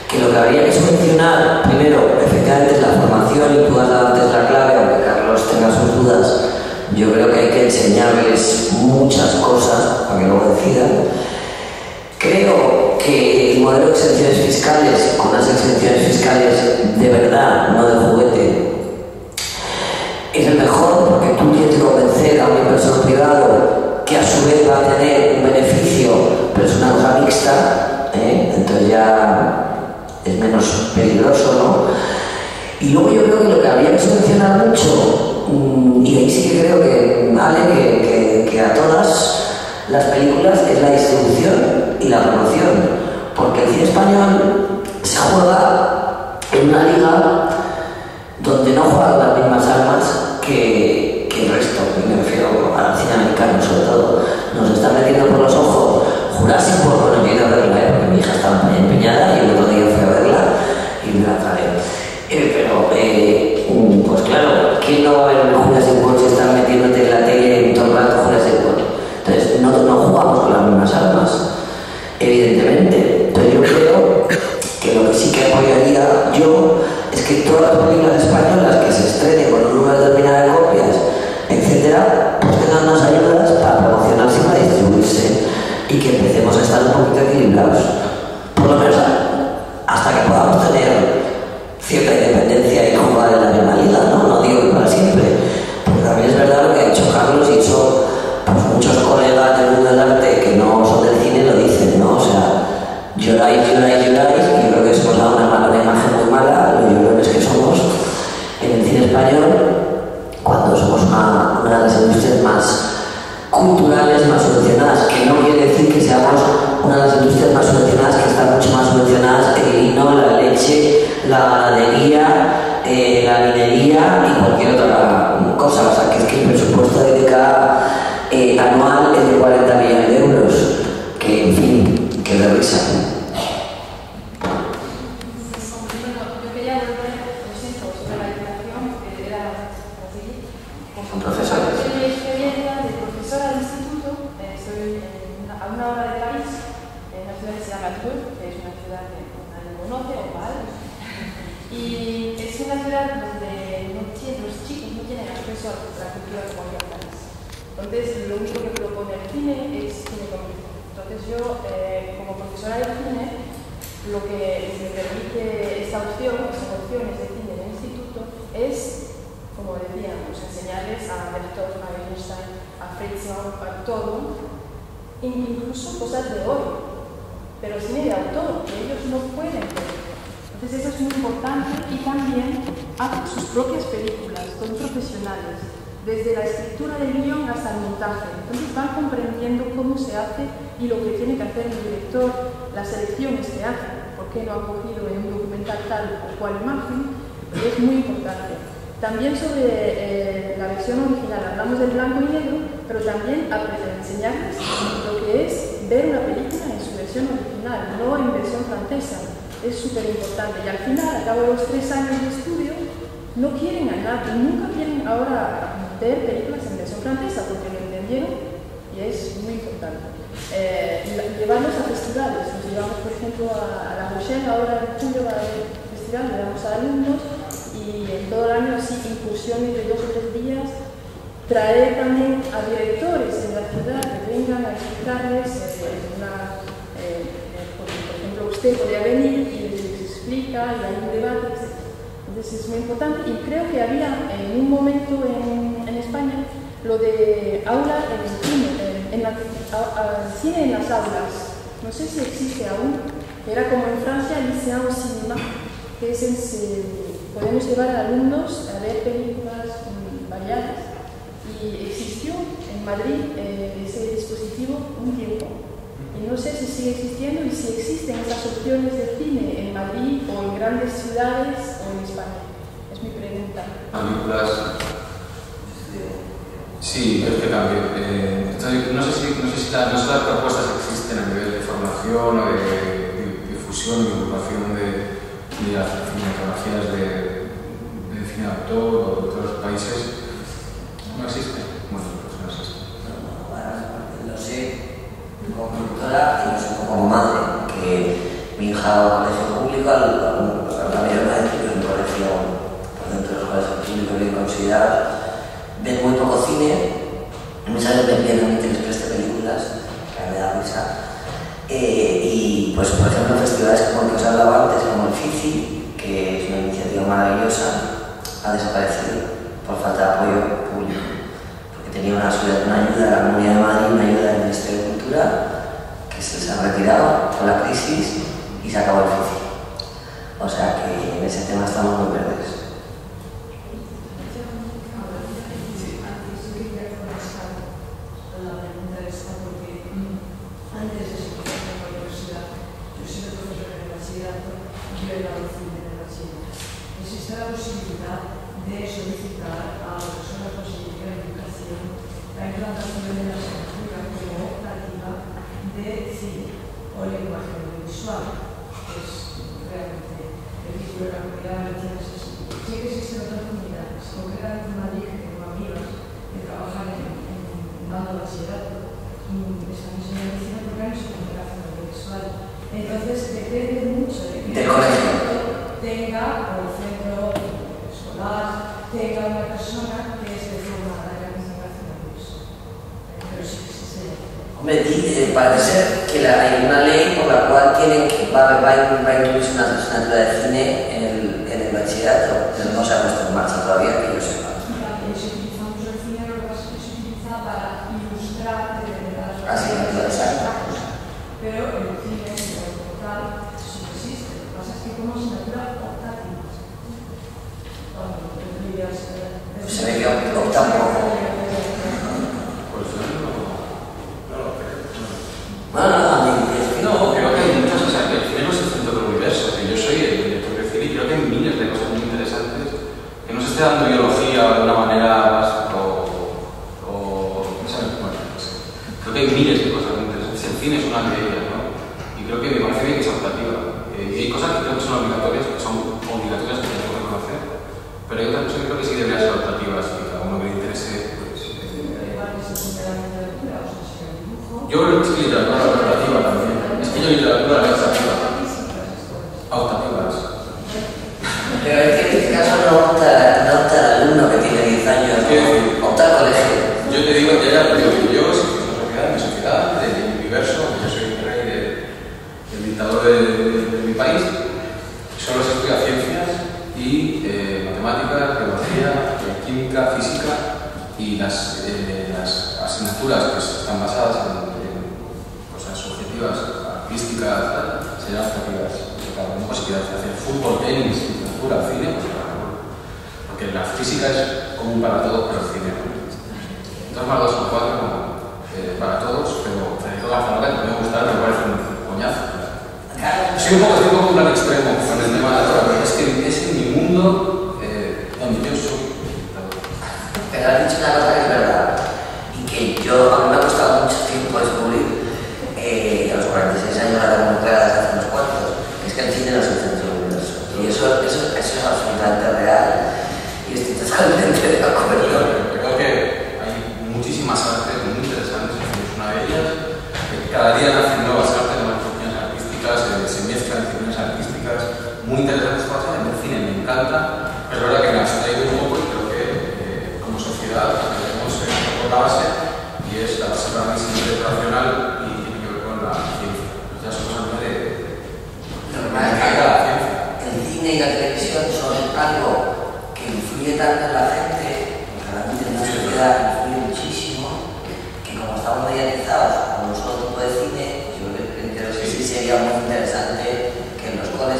que lo que habría que subvencionar, primero, efectivamente, es la formación, y tú has dado antes la clave, aunque Carlos tenga sus dudas. Yo creo que hay que enseñarles muchas cosas para que luego decidan. Creo que el modelo de exenciones fiscales, con unas exenciones fiscales de verdad, no de juguete, es el mejor porque tú tienes que convencer a un inversor privado que a su vez va a tener un beneficio, pero es una cosa mixta, entonces ya es menos peligroso, ¿no? Y luego yo creo que lo que habría que subvencionar mucho, y ahí sí que creo que vale que a todas las películas, es la distribución y la promoción, porque el cine español se juega en una liga donde no juegan las mismas armas que el resto, y me refiero al cine americano sobre todo. Nos están metiendo por los ojos Jurassic World, bueno, yo he ido a verla, porque mi hija estaba empeñada y el otro día fui a verla y me la traje. Pero, pues claro, ¿quién no va a ver Jurassic World si están metiéndote en la tele empecemos a estar un poquito equilibrados. Por lo menos hasta que podamos tener cierta independencia y cómoda de la normalidad, ¿no? No digo que para siempre. Porque también es verdad lo que ha dicho Carlos y eso, pues muchos colegas del mundo del arte que no son del cine lo dicen, ¿no? O sea, lloráis, lloráis, lloráis, y yo creo que eso nos da una imagen muy mala, los llorones que somos en el cine español, cuando somos una de las industrias más culturales, más subvencionadas, que no quiere decir que seamos una de las industrias más subvencionadas, que están mucho más subvencionadas que el vino, la leche, la ganadería, la minería y cualquier otra cosa. O sea, que es que el presupuesto de cada anual es de 40 millones de euros, que en fin, que de risa. Y es una ciudad donde los chicos no tienen acceso a la cultura de cualquier país. Entonces, lo único que propone el cine es cine cómico. Entonces, yo, como profesora de cine, lo que me permite esta opción, estas opciones de cine en el instituto, es, como decíamos, enseñarles a Bertolt, a Einstein, a Fritz Lang, a todo, incluso cosas de hoy, pero cine de autor, que ellos no pueden ver. Entonces eso es muy importante y también hacen sus propias películas, son profesionales, desde la escritura del guión hasta el montaje. Entonces van comprendiendo cómo se hace y lo que tiene que hacer el director, las elecciones que hace, por qué no ha cogido en un documental tal o cual imagen, y es muy importante. También sobre la versión original, hablamos del blanco y negro, pero también enseñarles lo que es ver una película en su versión original, no en versión francesa. Es súper importante. Y al final, al cabo de los 3 años de estudio, no quieren ganar y nunca quieren ahora ver películas en versión francesa porque lo entendieron y es muy importante. Llevarlos a festivales. Nos llevamos, por ejemplo, a La Rochelle, ahora en julio va a haber un festival, llevamos a alumnos y en todo el año así incursiones de 2 o 3 días. Traer también a directores en la ciudad que vengan a explicarles usted podría venir y les explica y hay un debate, etc. Entonces es muy importante y creo que había en un momento en España lo de aula en el cine, cine en las aulas. No sé si existe aún, era como en Francia, Lycée au Cinéma, que podemos llevar a alumnos a ver películas variadas y existió en Madrid ese dispositivo un tiempo. Y no sé si sigue existiendo y si existen esas opciones de cine en Madrid o en grandes ciudades o en España. Es mi pregunta. Películas. Sí, es que también. No sé si las propuestas existen a nivel de formación o de difusión y divulgación de las cinematografías de cine de autor o de otros países. No existe. Bueno, pues no existe. Lo sé. Como productora y no sé como madre, que mi hija va a un colegio público, la mayor parte de un colegio por dentro de los colegios públicos bien considerados, ven muy poco cine, muchas veces me piden que les preste películas, que me da risa, y pues por ejemplo festivales como el que os hablaba antes, como el FICI, que es una iniciativa maravillosa, ha desaparecido por falta de apoyo público. Tenía una ayuda de la Comunidad de Madrid, una ayuda del Ministerio de Cultura, que se ha retirado con la crisis y se acabó el FICI. O sea que en ese tema estamos muy verdes. Existe la posibilidad de solicitar a las personas con la implantación de la asignatura como optativa de cine o lenguaje audiovisual, que es realmente el título de la comunidad valenciana. Sí que existen otras comunidades, concretamente en Madrid, que tengo amigas que trabajan en dando bachillerato y están enseñando cine porque hay su comunicación audiovisual. Entonces depende mucho de que el centro tenga, o el centro escolar, tenga una persona que esté formada en la comunicación audiovisual. Pero sí que existe. Hombre, parece ser que hay una ley por la cual va a incluirse una asignatura de cine en el bachillerato, pero no se ha puesto en marcha todavía, que yo sepa. Pero el cine como tal sí existe. Lo que pasa es que como asignatura optativa. Se ve que opta un poco. No, creo que hay muchas, o sea, que el cine no es el centro del universo, que yo soy el director de cine y creo que hay miles de cosas muy interesantes que no se esté dando biología de una manera más creo que hay miles de cosas muy interesantes. El cine es una de ellas, ¿no? Y creo que me parece bien que sea optativa. Y hay cosas que creo que son obligatorias, que tenemos que reconocer, pero hay otras cosas que creo que sí deberían ser optativas y que a uno que le interese, pues... Yo creo que es que literatura es optativa también. Es que yo literatura es optativa. Optativas. Pero es que en este caso no opta el alumno que tiene 10 años, opta al colegio. Yo te digo que ya, yo mi sociedad, del universo, yo soy el rey del dictador de mi país, solo se estudia ciencias y matemáticas, biología, química, física y las asignaturas que están basadas en cosas subjetivas, artísticas, serán optativas. Claro, no posibilidad de hacer fútbol, tenis, literatura, cine, pues claro, porque la física es común para todos, pero el cine no. 2 más 2 son 4, para todos, pero Federico García Lorca me gusta, me parece un coñazo. Soy un poco un plan extremo con el tema de la droga, pero es que es en mi mundo donde yo soy. Pero has dicho una cosa que es verdad y que a mí me ha costado mucho tiempo descubrir, a los 46 años la tengo muy clara desde hace unos cuantos, es que el cine no es el centro del universo. Y eso es absolutamente real y estoy totalmente de acuerdo. Creo que hay muchísimas artes muy interesantes, es una de ellas. Cada día nacen nuevas artes, nuevas disciplinas artísticas, se mezclan disciplinas artísticas muy interesantes para hacer. El cine me encanta, pero es verdad que me abstraigo un poco y creo que como sociedad tenemos por la base y es la base para mí siempre racional y tiene que ver con la ciencia. Ya son cosas muy de la ciencia. El cine y la televisión son algo que influye tanto en la gente, realmente en la sociedad influye muchísimo, que como estamos mediatizados con un solo tipo de cine, yo creo que sí sería muy interesante que en los coles,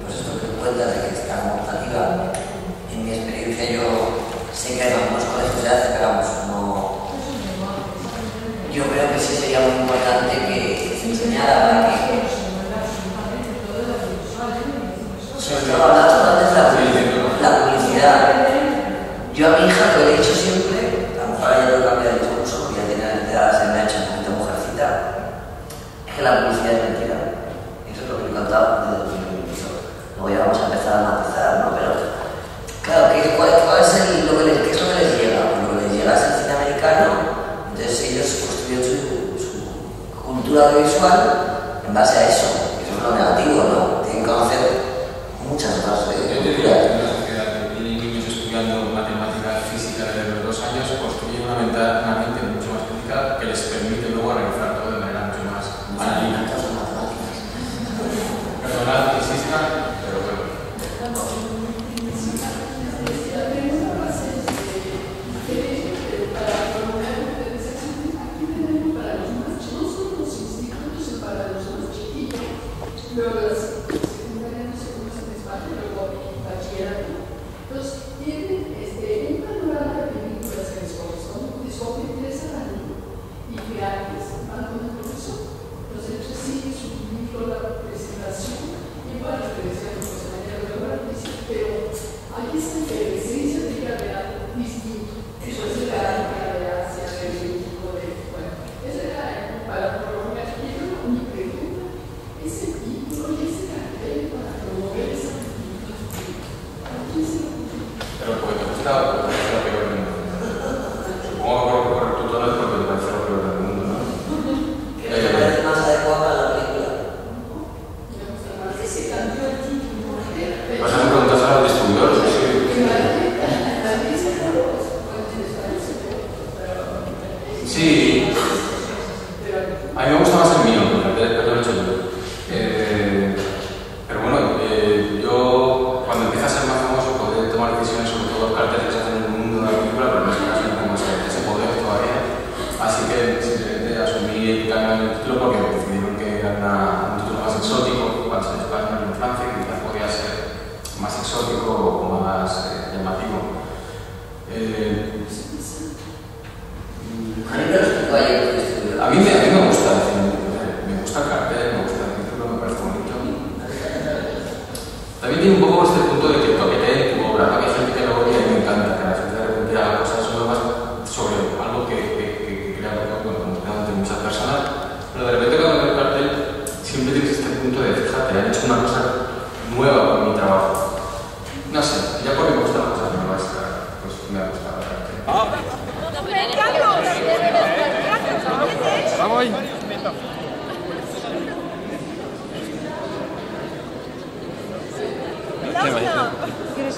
pues esto que cuentas de que está como optativa, en mi experiencia yo sé que en algunos colegios se hace, pero vamos, no. Yo creo que sí sería muy importante que se enseñara para que. La publicidad. Yo a mi hija lo he dicho siempre, a lo mejor ya lo he cambiado de curso, porque ya tiene la edad, se me ha hecho un poquito mujercita, es que la publicidad es mentira. Eso es lo que he contado desde 2021. Luego ya vamos a empezar a matizar, ¿no? Pero, claro, ¿qué es lo que les llega? Lo que les llega es el cine americano, entonces ellos construyen su cultura audiovisual en base a eso. Eso es lo negativo, ¿no? Tienen que conocer muchas otras culturas. Matemáticas, física desde los 2 años, construyen una mente mucho más crítica que les permite luego analizar todo de manera mucho más analítica. Perdonad, insista, pero bueno. más exótico o más llamativo. A mí me gusta el cine, me gusta el cartel, me gusta el título, me parece bonito. También tiene un poco este punto de que toqueteen tu obra, hay gente que lo oye y me encanta, que la gente de repente haga cosas nuevas sobre algo que crea entre muchas personas, pero de repente cuando veo el cartel siempre tienes este punto de, fíjate, han hecho una cosa nueva con mi trabajo. No sé, ya porque me gustan las cosas nuevas, pues me ha gustado el cartel. Vamos ahí. ¿Quieres